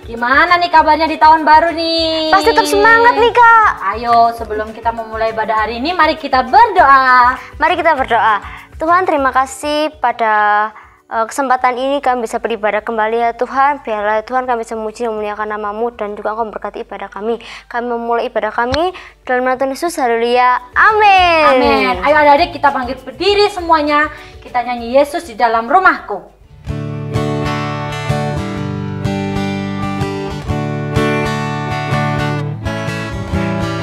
Gimana nih kabarnya di tahun baru nih? Pasti tetap semangat nih Kak. Ayo sebelum kita memulai ibadah hari ini, mari kita berdoa. Mari kita berdoa. Tuhan, terima kasih pada kesempatan ini kami bisa beribadah kembali ya Tuhan. Biarlah Tuhan kami bisa memuji dan memuliakan nama-Mu, dan juga Engkau memberkati ibadah kami. Kami memulai ibadah kami dalam nama Tuhan Yesus. Haleluya. Amin. Amin. Ayo adik-adik kita bangkit berdiri semuanya. Kita nyanyi Yesus di dalam rumahku.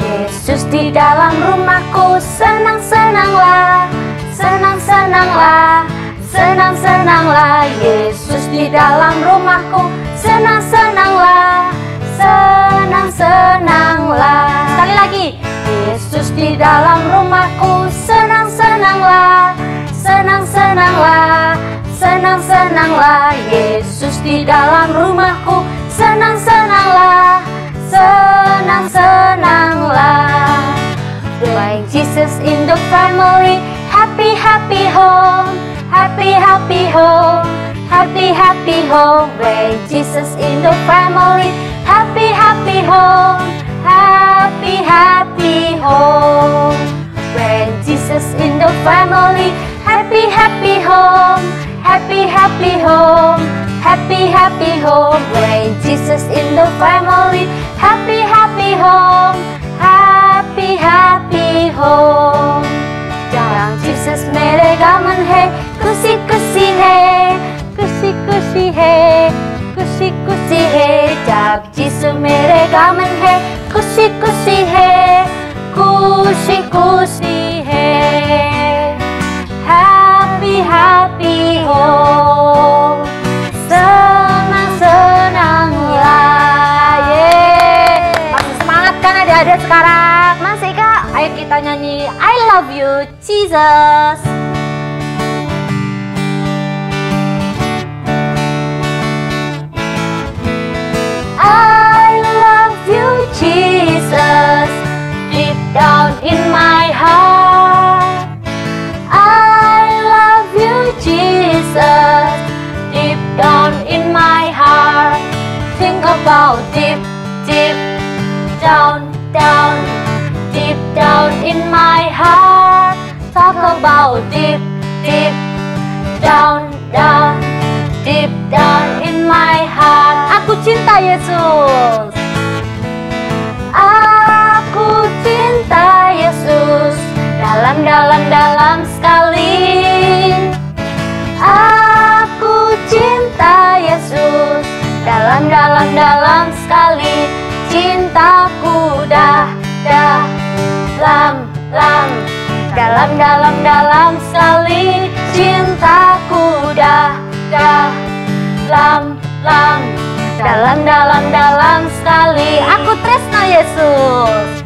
Yesus di dalam rumahku, senang-senanglah, senang-senanglah, senang-senanglah. Yesus di dalam rumahku, senang-senanglah, senang-senanglah. Sekali lagi, Yesus di dalam rumahku, senang-senanglah, senang-senanglah, senang-senanglah. Yesus di dalam rumahku, senang-senanglah, senang-senanglah. When Jesus in the family, happy happy home, happy happy home, happy happy home. When Jesus in the family, happy happy home, happy happy home. When Jesus in the family, happy happy home, happy happy home, happy happy home. When Jesus in the family, happy happy home, happy happy home. Jang Jesus mere gaman hai, kusi kusi hai, kusi kusi hai, kusi kusi hai. Jang Jesus mere gaman hai, kusi kusi hai, kusi kusi hai. Happy happy home, senang-senanglah. Yeay. Masih semangat kan adik-adik sekarang? Masih Kak. Ayo kita nyanyi I love you Jesus. I love you Jesus, deep down in my heart. I love you Jesus, deep down in my heart. Think about deep, deep down, down, deep down in my heart. Talk about deep, deep down, down, deep down in my heart. Aku cinta Yesus. Aku cinta Yesus. Dalam, dalam, dalam sekali. Aku cinta Yesus. Dalam, dalam, dalam sekali. Cintaku dalam, dalam, dalam, dalam sekali. Cintaku dalam, dalam, dalam sekali. Aku tresno Yesus.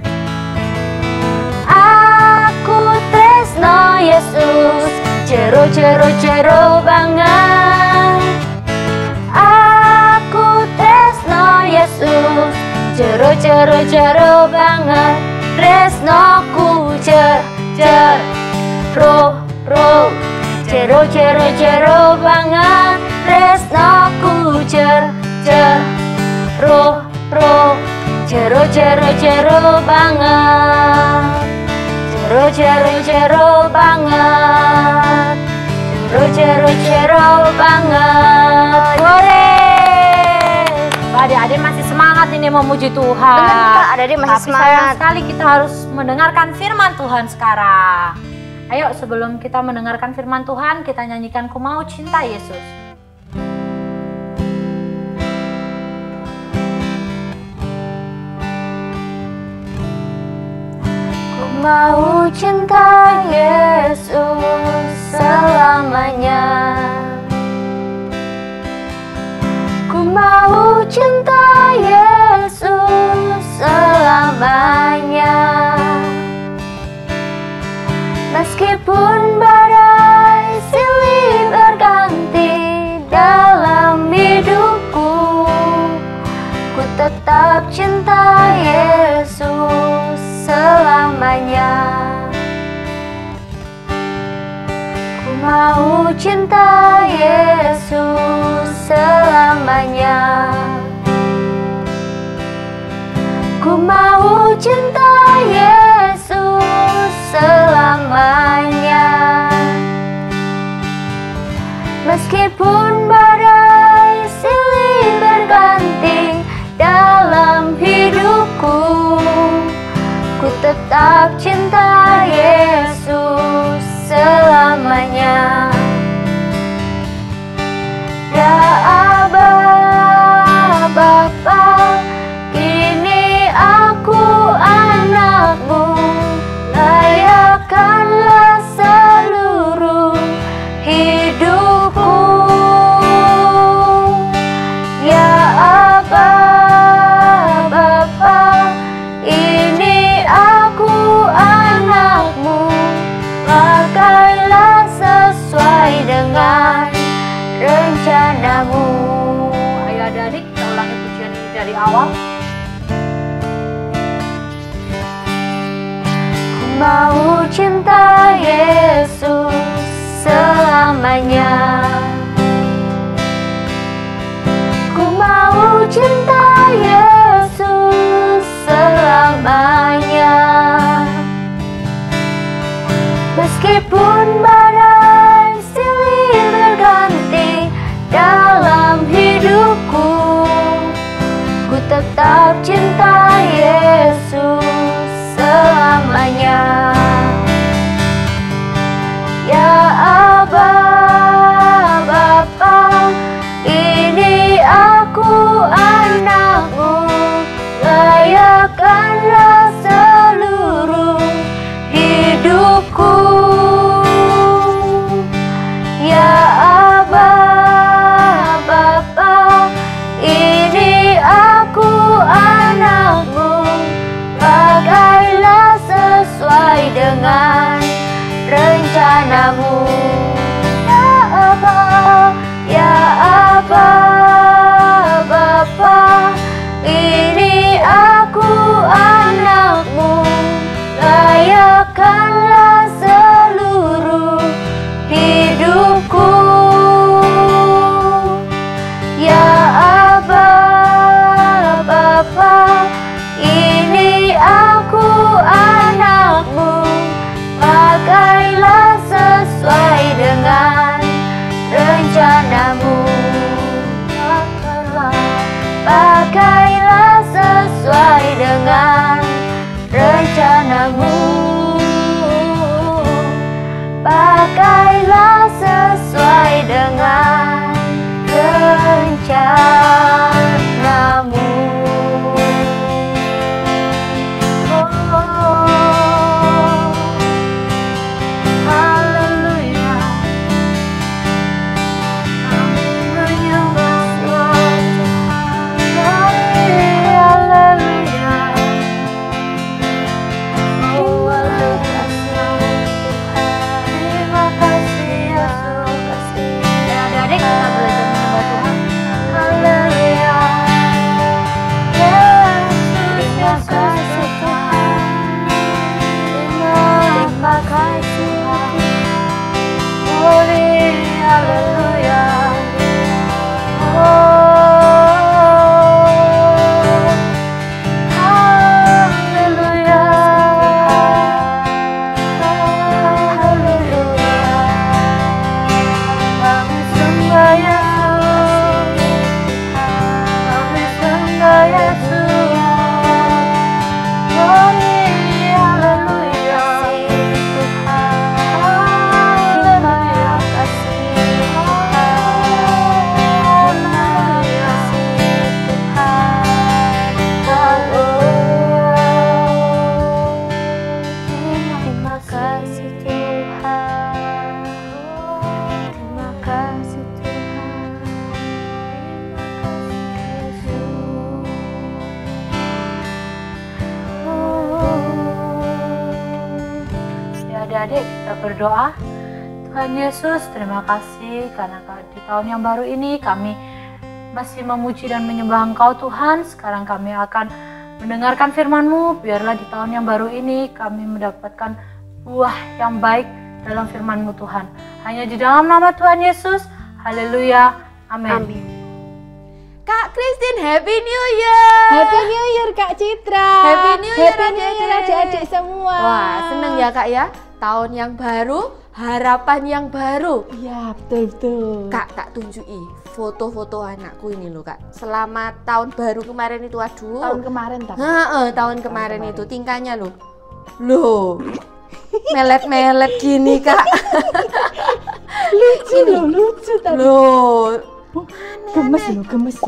Aku tresno Yesus. Jero, jero, jero banget. Aku tresno Yesus. Jero, jero, jero banget. Tresno jero banget tresnaku jero banget jero banget jero banget. Boleh. Adik-adik masih semangat ini memuji Tuhan. Benar Kak, adik-adik masih Tapi semangat. sayang sekali kita harus mendengarkan firman Tuhan sekarang. Ayo sebelum kita mendengarkan firman Tuhan, kita nyanyikan Ku Mau Cinta Yesus. Ku mau cinta Yesus selamanya. Ku mau cinta Yesus selamanya. Meskipun badai silih berganti dalam hidupku, ku tetap cinta Yesus selamanya. Ku mau cinta Yesus selamanya. Ku mau cinta Yesus selamanya. Meskipun badai silih berganti dalam hidupku, ku tetap cinta Yesus selamanya. Ya Aba, Bapa, kini aku anakmu, layakkanlah seluruh hidupku. Ya Aba, Bapa, ini aku anakmu, pakailah sesuai dengan rencanamu. Ayo adik-adik, kita ulangi pujian ini dari awal. Ku mau cinta Yesus selamanya. Ku mau cinta Yesus selamanya. Meskipun badai silih berganti dalam hidupku, ku tetap cinta Yesus selamanya. Ya Aba, Bapa, ini aku anakmu, layakkanlah seluruh hidupku. Ya Aba, Bapa, ini aku anakmu, pakailah sesuai adik-adik kita berdoa. Tuhan Yesus, terima kasih karena di tahun yang baru ini kami masih memuji dan menyembah Engkau Tuhan. Sekarang kami akan mendengarkan firman-Mu. Biarlah di tahun yang baru ini kami mendapatkan buah yang baik dalam firman-Mu Tuhan. Hanya di dalam nama Tuhan Yesus. Haleluya. Amin. Amin. Kak Christine, Happy New Year. Happy New Year Kak Citra. Happy New Year adik-adik semua. Wah, seneng ya Kak ya. Tahun yang baru, harapan yang baru. Iya, betul. Kak, tak tunjuki foto-foto anakku ini loh Kak. Selama tahun baru kemarin itu, aduh. Tahun kemarin tak? Tahun kemarin itu tingkahnya loh. Loh. Melet-melet gini Kak. Lucu tadi. Loh. Gemes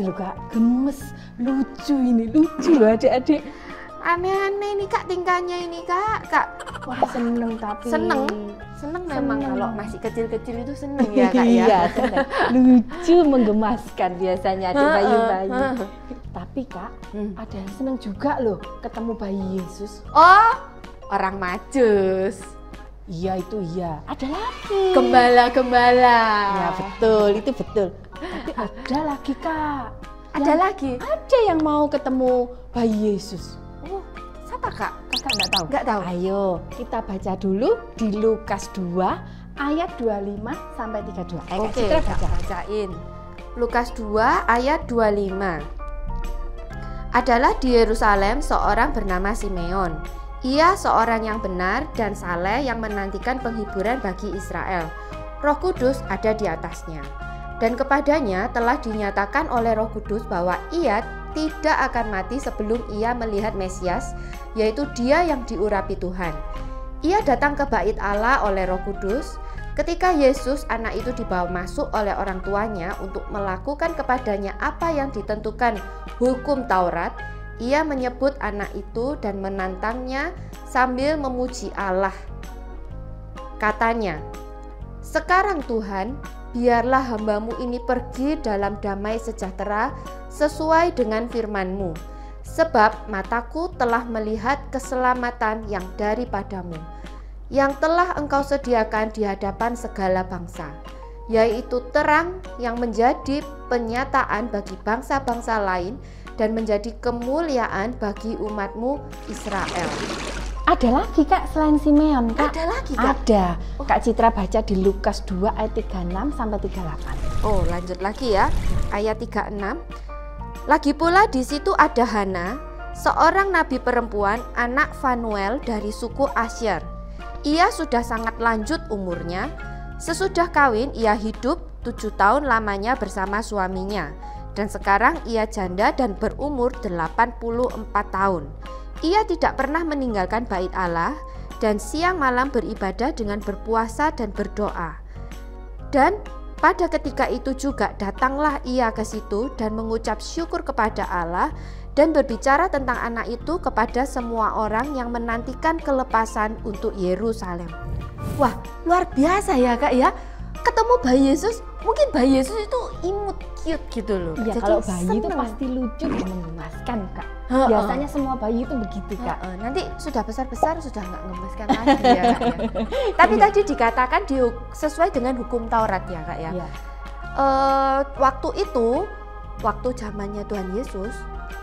loh Kak. Gemes. Lucu loh adik-adik. Aneh-aneh nih Kak tingkahnya ini Kak. Wah, seneng tapi. Seneng memang kalau masih kecil-kecil itu seneng ya Kak ya. Iya, seneng. Lucu, menggemaskan biasanya adik bayi-bayi. Tapi Kak, ada yang seneng juga loh ketemu bayi Yesus. Oh, orang Majus. Iya, itu iya. Ada lagi. Gembala. Ya betul, itu betul. Tapi ada lagi Kak. Ada lagi? Ada yang mau ketemu bayi Yesus. Oh, siapa Kak? Kakak nggak tahu? Nggak tahu. Ayo, kita baca dulu di Lukas 2 ayat 25 sampai 32. Oke, Citra Kak bacain. Lukas 2 ayat 25. Adalah di Yerusalem seorang bernama Simeon. Ia seorang yang benar dan saleh yang menantikan penghiburan bagi Israel. Roh Kudus ada di atasnya. Dan kepadanya telah dinyatakan oleh Roh Kudus bahwa ia tidak akan mati sebelum ia melihat Mesias, yaitu Dia yang diurapi Tuhan. Ia datang ke Bait Allah oleh Roh Kudus. Ketika Yesus, anak itu dibawa masuk oleh orang tuanya untuk melakukan kepadanya apa yang ditentukan hukum Taurat, ia menyebut anak itu dan menantangnya sambil memuji Allah. Katanya, "Sekarang Tuhan, biarlah hamba-Mu ini pergi dalam damai sejahtera sesuai dengan firman-Mu. Sebab mataku telah melihat keselamatan yang daripada-Mu, yang telah Engkau sediakan di hadapan segala bangsa, yaitu terang yang menjadi penyataan bagi bangsa-bangsa lain dan menjadi kemuliaan bagi umat-Mu Israel." Ada lagi Kak selain Simeon Kak? Ada lagi Kak? Ada. Kak Citra baca di Lukas 2 ayat 36 sampai 38. Oh, lanjut lagi ya. Ayat 36. Lagi pula di situ ada Hana, seorang nabi perempuan, anak Fanuel dari suku Asyer. Ia sudah sangat lanjut umurnya. Sesudah kawin ia hidup 7 tahun lamanya bersama suaminya. Dan sekarang ia janda dan berumur 84 tahun. Ia tidak pernah meninggalkan bait Allah dan siang malam beribadah dengan berpuasa dan berdoa. Dan pada ketika itu juga datanglah ia ke situ dan mengucap syukur kepada Allah dan berbicara tentang anak itu kepada semua orang yang menantikan kelepasan untuk Yerusalem. Wah, luar biasa ya Kak ya. Ketemu bayi Yesus, mungkin bayi Yesus itu imut, cute gitu loh. Iya, Jadi kalau bayi itu seneng. pasti lucu dan menggemaskan Kak. Biasanya semua bayi itu begitu Kak. Nanti sudah besar-besar sudah nggak ngemaskan lagi ya Kak ya. Tapi tadi dikatakan sesuai dengan hukum Taurat ya Kak ya. Iya. Waktu itu, waktu zamannya Tuhan Yesus,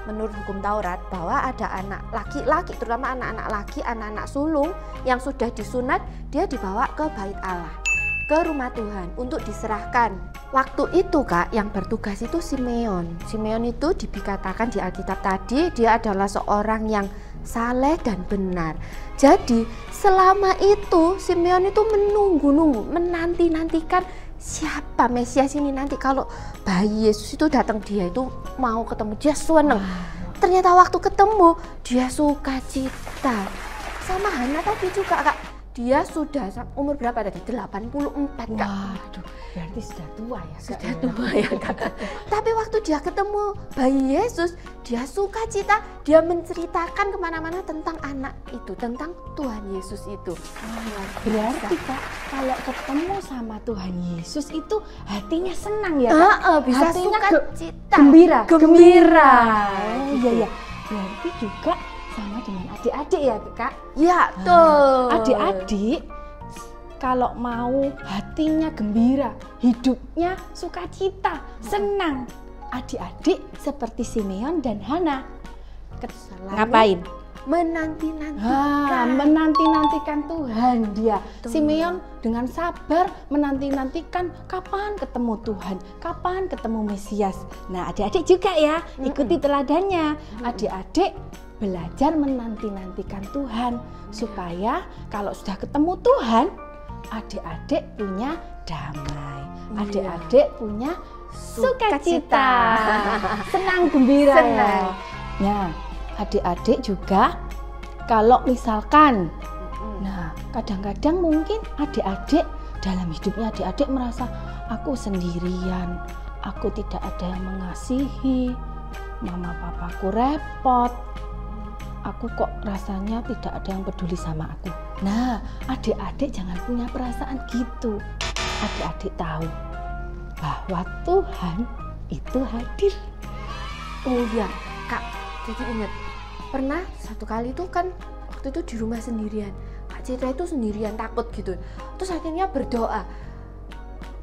menurut hukum Taurat bahwa ada anak laki-laki, terutama anak-anak laki, anak-anak sulung yang sudah disunat, dia dibawa ke bait Allah, ke rumah Tuhan untuk diserahkan. Waktu itu Kak, yang bertugas itu Simeon. Simeon itu dikatakan di Alkitab tadi, dia adalah seorang yang saleh dan benar. Jadi selama itu Simeon itu menunggu-nunggu, menanti-nantikan siapa Mesias ini nanti. Kalau bayi Yesus itu datang, dia itu mau ketemu, dia seneng. Ternyata waktu ketemu dia sukacita. Sama Hana tadi juga Kak, dia sudah umur berapa tadi? 84 Kak. Waduh, berarti sudah tua ya Kak. Sudah tua ya Kak. Tapi waktu dia ketemu bayi Yesus, dia sukacita, dia menceritakan kemana-mana tentang anak itu, tentang Tuhan Yesus itu. Berarti Kak, kalau ketemu sama Tuhan Yesus itu hatinya senang ya Kak? Bisa Hatinya sukacita, gembira. Oh, iya ya. Berarti juga sama dengan adik-adik ya Kak? Ya tuh. Adik-adik kalau mau hatinya gembira, hidupnya sukacita, senang. Adik-adik seperti Simeon dan Hana. Ngapain? Menanti-nantikan. Menanti-nantikan Tuhan dia. Simeon dengan sabar menanti-nantikan kapan ketemu Tuhan, kapan ketemu Mesias. Nah, adik-adik juga ya, ikuti teladannya. Adik-adik belajar menanti-nantikan Tuhan supaya kalau sudah ketemu Tuhan, adik-adik punya damai. Adik-adik punya sukacita. Senang gembira. Senang. Nah, adik-adik juga kalau misalkan kadang-kadang mungkin adik-adik dalam hidupnya adik-adik merasa aku sendirian, aku tidak ada yang mengasihi, mama papaku repot, aku kok rasanya tidak ada yang peduli sama aku. Nah, adik-adik jangan punya perasaan gitu. Adik-adik tahu bahwa Tuhan itu hadir. Oh ya, Kak, jadi ingat pernah satu kali tuh kan waktu itu di rumah sendirian, Kak Citra itu sendirian takut gitu, terus akhirnya berdoa.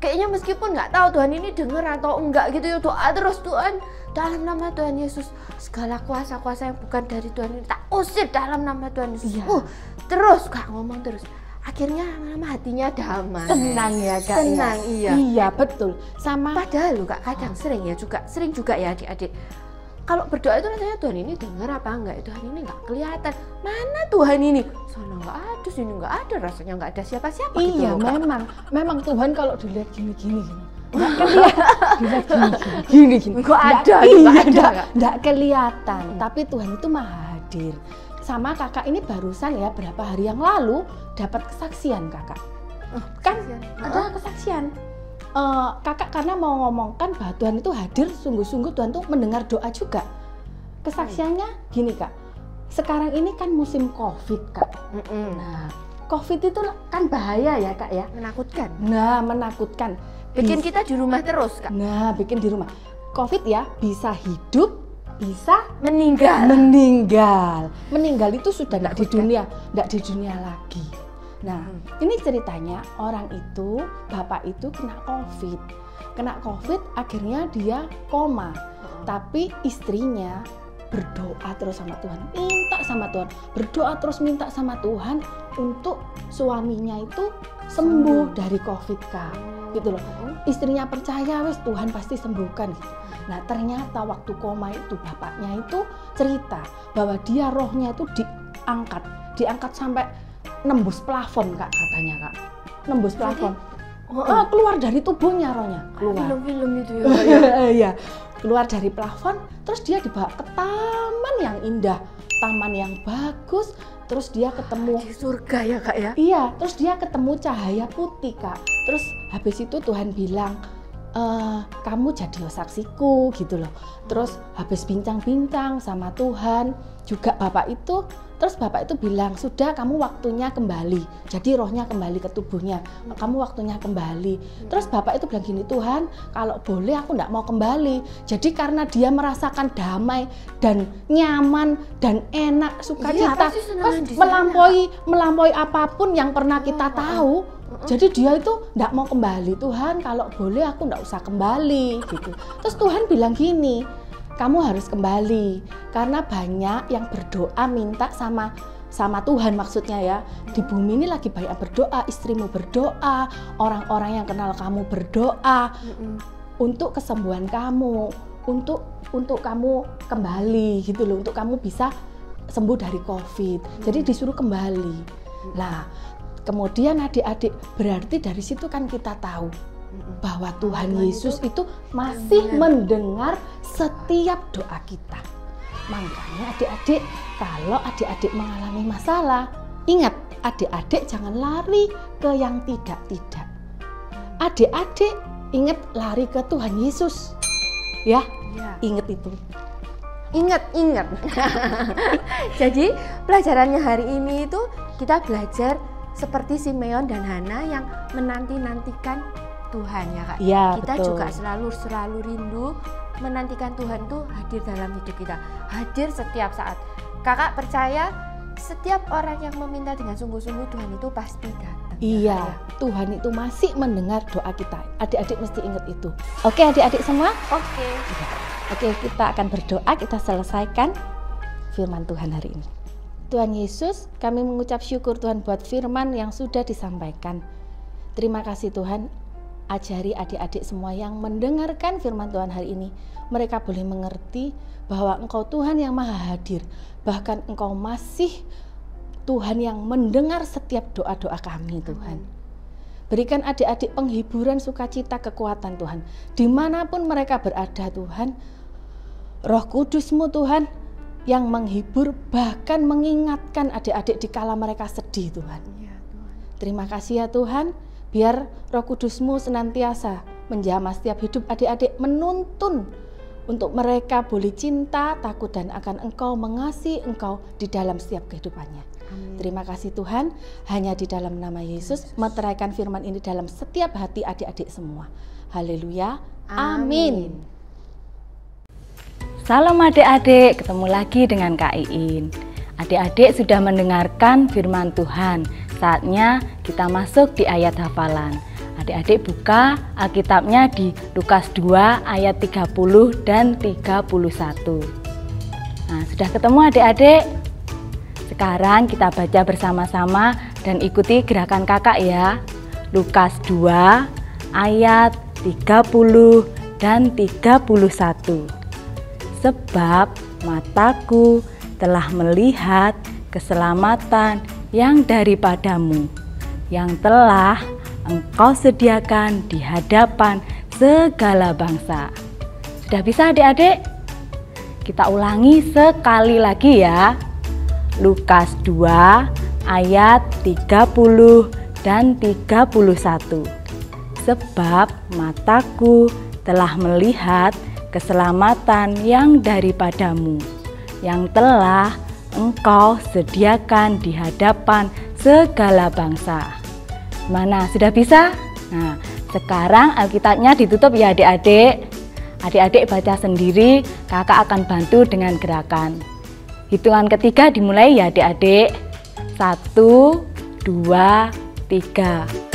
Kayaknya meskipun nggak tahu Tuhan ini dengar atau enggak gitu ya, doa terus, Tuhan dalam nama Tuhan Yesus segala kuasa-kuasa yang bukan dari Tuhan ini tak usir dalam nama Tuhan Yesus. Terus Kak ngomong terus. Akhirnya lama-lama hatinya damai. Tenang ya Kak. Tenang, ya? Iya betul. Sama padahal loh Kak, kadang sering juga ya adik-adik. Kalau berdoa itu rasanya Tuhan ini dengar apa enggak? Tuhan ini enggak kelihatan. Mana Tuhan ini? Sana enggak ada, sini enggak ada, rasanya enggak ada siapa-siapa gitu. Iya, loh, memang Tuhan kalau dilihat gini. Enggak kelihatan. Dilihat gini. Enggak ada, enggak kelihatan. Tapi Tuhan itu maha hadir. Sama kakak ini barusan ya berapa hari yang lalu dapat kesaksian kakak. Kan ada kesaksian. Kakak karena mau ngomongkan bahwa Tuhan itu hadir, sungguh-sungguh Tuhan tuh mendengar doa juga. Kesaksiannya gini Kak, sekarang ini kan musim COVID Kak. Nah, COVID itu kan bahaya ya Kak ya. menakutkan. Nah, menakutkan. Bikin kita di rumah terus Kak. Nah, bikin di rumah. COVID ya bisa hidup, bisa Meninggal. Meninggal itu sudah tidak di dunia lagi. Nah, ini ceritanya orang itu, bapak itu kena COVID, akhirnya dia koma. Tapi istrinya berdoa terus sama Tuhan, minta sama Tuhan, berdoa terus minta sama Tuhan untuk suaminya itu sembuh dari COVID Kak. Gitu loh. Istrinya percaya wes Tuhan pasti sembuhkan. Nah, ternyata waktu koma itu bapaknya itu cerita bahwa dia rohnya itu diangkat sampai nembus plafon Kak katanya Kak. Nembus plafon. Keluar dari tubuhnya rohnya. Keluar. Film-film itu ya. Iya. Keluar dari plafon, terus dia dibawa ke taman yang indah, taman yang bagus, terus dia ketemu di surga ya Kak ya. Iya, terus dia ketemu cahaya putih Kak. Terus habis itu Tuhan bilang, kamu jadi saksiku gitu loh. Terus habis bincang-bincang sama Tuhan juga bapak itu, terus bapak itu bilang, sudah kamu waktunya kembali. Jadi rohnya kembali ke tubuhnya, kamu waktunya kembali. Terus bapak itu bilang gini, Tuhan kalau boleh aku enggak mau kembali. Jadi karena dia merasakan damai dan nyaman dan enak, sukacita, melampaui apapun yang pernah kita tahu. Jadi dia itu enggak mau kembali. Tuhan kalau boleh aku enggak usah kembali gitu. Terus Tuhan bilang gini, kamu harus kembali karena banyak yang berdoa minta sama Tuhan maksudnya ya. Di bumi ini lagi banyak berdoa, istrimu berdoa, orang-orang yang kenal kamu berdoa untuk kesembuhan kamu, untuk kamu kembali gitu loh, untuk kamu bisa sembuh dari COVID. Jadi disuruh kembali. Nah, kemudian adik-adik berarti dari situ kan kita tahu bahwa Tuhan Yesus itu masih mendengar setiap doa kita. Makanya adik-adik, kalau adik-adik mengalami masalah, ingat adik-adik jangan lari ke yang tidak-tidak. Adik-adik ingat lari ke Tuhan Yesus. Ya. Ingat itu. Ingat. Jadi pelajarannya hari ini itu kita belajar seperti Simeon dan Hana yang menanti-nantikan Tuhan ya Kak. Ya, kita betul. juga selalu rindu menantikan Tuhan tuh hadir dalam hidup kita, hadir setiap saat. Kakak percaya setiap orang yang meminta dengan sungguh-sungguh Tuhan itu pasti datang. Iya, Tuhan itu masih mendengar doa kita. Adik-adik mesti ingat itu. Oke adik-adik semua? Oke. Oke, kita akan berdoa, kita selesaikan firman Tuhan hari ini. Tuhan Yesus, kami mengucap syukur Tuhan buat firman yang sudah disampaikan. Terima kasih Tuhan, ajari adik-adik semua yang mendengarkan firman Tuhan hari ini. Mereka boleh mengerti bahwa Engkau Tuhan yang maha hadir. Bahkan Engkau masih Tuhan yang mendengar setiap doa-doa kami Tuhan. Berikan adik-adik penghiburan, sukacita, kekuatan Tuhan. Dimanapun mereka berada Tuhan, Roh Kudus-Mu Tuhan yang menghibur, bahkan mengingatkan adik-adik di kala mereka sedih Tuhan. Terima kasih ya Tuhan, biar Roh Kudus-Mu senantiasa menjamah setiap hidup adik-adik, menuntun untuk mereka boleh cinta, takut dan akan Engkau, mengasihi Engkau di dalam setiap kehidupannya. Terima kasih Tuhan, hanya di dalam nama Yesus meteraikan firman ini dalam setiap hati adik-adik semua. Haleluya, amin. Salam adik-adik, ketemu lagi dengan Kak Iin. Adik-adik sudah mendengarkan firman Tuhan. Saatnya kita masuk di ayat hafalan. Adik-adik buka Alkitabnya di Lukas 2 ayat 30 dan 31. Nah, sudah ketemu adik-adik? Sekarang kita baca bersama-sama dan ikuti gerakan kakak ya. Lukas 2 ayat 30 dan 31. Sebab mataku telah melihat keselamatan yang daripadamu, yang telah Engkau sediakan di hadapan segala bangsa. Sudah bisa adik-adik? Kita ulangi sekali lagi ya. Lukas 2 ayat 30 dan 31. Sebab mataku telah melihat keselamatan yang daripadamu, yang telah Engkau sediakan di hadapan segala bangsa. Mana, sudah bisa? Nah, sekarang Alkitabnya ditutup ya adik-adik. Adik-adik baca sendiri, kakak akan bantu dengan gerakan. Hitungan ketiga dimulai ya adik-adik. 1, 2, 3.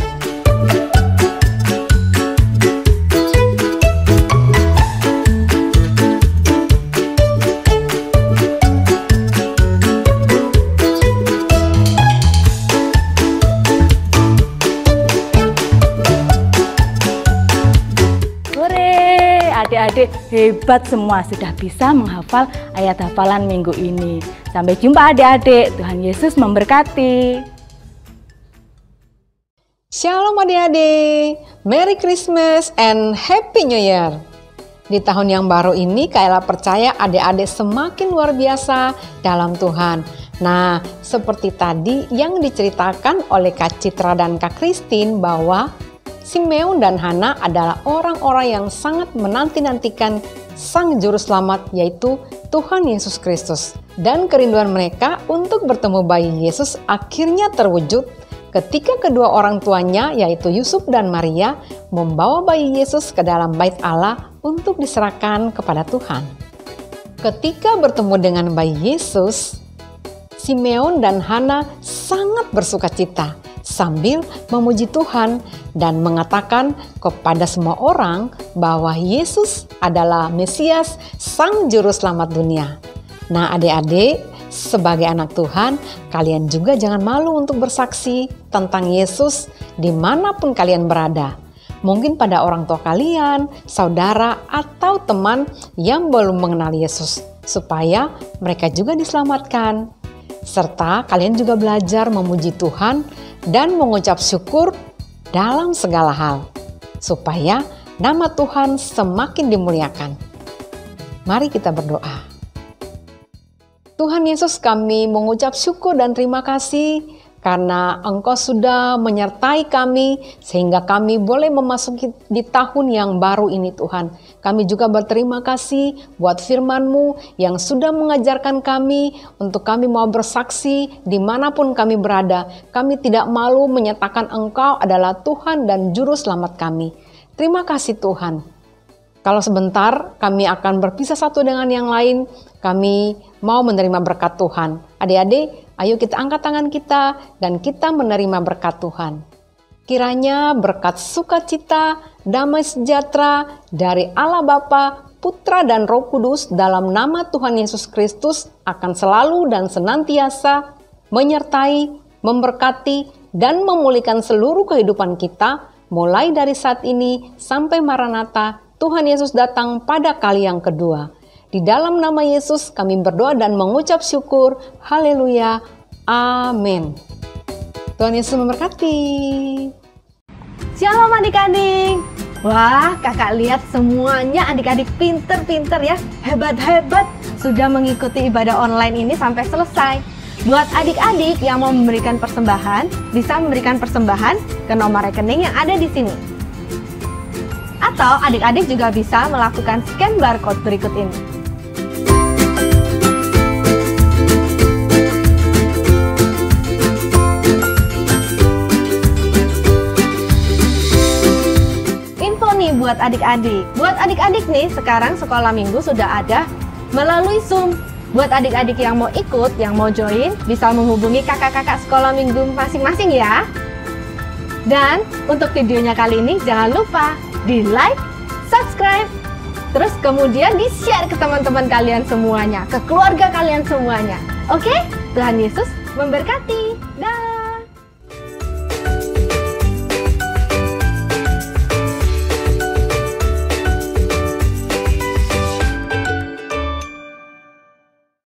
Adik-adik hebat semua, sudah bisa menghafal ayat hafalan minggu ini. Sampai jumpa adik-adik, Tuhan Yesus memberkati. Shalom adik-adik, Merry Christmas and Happy New Year. Di tahun yang baru ini Kak percaya adik-adik semakin luar biasa dalam Tuhan. Nah, seperti tadi yang diceritakan oleh Kak Citra dan Kak Christine bahwa Simeon dan Hana adalah orang-orang yang sangat menanti-nantikan Sang Juru Selamat, yaitu Tuhan Yesus Kristus. Dan kerinduan mereka untuk bertemu bayi Yesus akhirnya terwujud ketika kedua orang tuanya, yaitu Yusuf dan Maria, membawa bayi Yesus ke dalam bait Allah untuk diserahkan kepada Tuhan. Ketika bertemu dengan bayi Yesus, Simeon dan Hana sangat bersukacita sambil memuji Tuhan dan mengatakan kepada semua orang bahwa Yesus adalah Mesias, Sang Juru Selamat dunia. Nah adik-adik, sebagai anak Tuhan, kalian juga jangan malu untuk bersaksi tentang Yesus dimanapun kalian berada. Mungkin pada orang tua kalian, saudara, atau teman yang belum mengenal Yesus, supaya mereka juga diselamatkan. Serta kalian juga belajar memuji Tuhan dan mengucap syukur dalam segala hal, supaya nama Tuhan semakin dimuliakan. Mari kita berdoa. Tuhan Yesus, kami mengucap syukur dan terima kasih karena Engkau sudah menyertai kami sehingga kami boleh memasuki di tahun yang baru ini Tuhan. Kami juga berterima kasih buat firman-Mu yang sudah mengajarkan kami untuk kami mau bersaksi dimanapun kami berada. Kami tidak malu menyatakan Engkau adalah Tuhan dan Juru Selamat kami. Terima kasih Tuhan. Kalau sebentar kami akan berpisah satu dengan yang lain, kami mau menerima berkat Tuhan. Adik-adik, ayo kita angkat tangan kita dan kita menerima berkat Tuhan. Kiranya berkat sukacita, damai sejahtera dari Allah Bapa, Putra dan Roh Kudus dalam nama Tuhan Yesus Kristus akan selalu dan senantiasa menyertai, memberkati, dan memulihkan seluruh kehidupan kita mulai dari saat ini sampai Maranatha, Tuhan Yesus datang pada kali yang kedua. Di dalam nama Yesus kami berdoa dan mengucap syukur. Haleluya. Amin. Tuhan Yesus memberkati. Shalom adik-adik. Wah, kakak lihat semuanya adik-adik pinter-pinter ya. Hebat-hebat sudah mengikuti ibadah online ini sampai selesai. Buat adik-adik yang mau memberikan persembahan, bisa memberikan persembahan ke nomor rekening yang ada di sini. Atau adik-adik juga bisa melakukan scan barcode berikut ini. Info nih buat adik-adik. Buat adik-adik nih, sekarang sekolah minggu sudah ada melalui Zoom. Buat adik-adik yang mau ikut, yang mau join, bisa menghubungi kakak-kakak sekolah minggu masing-masing ya. Dan untuk videonya kali ini jangan lupa di like, subscribe, terus kemudian di share ke teman-teman kalian semuanya, ke keluarga kalian semuanya. Oke? Tuhan Yesus memberkati. Dah.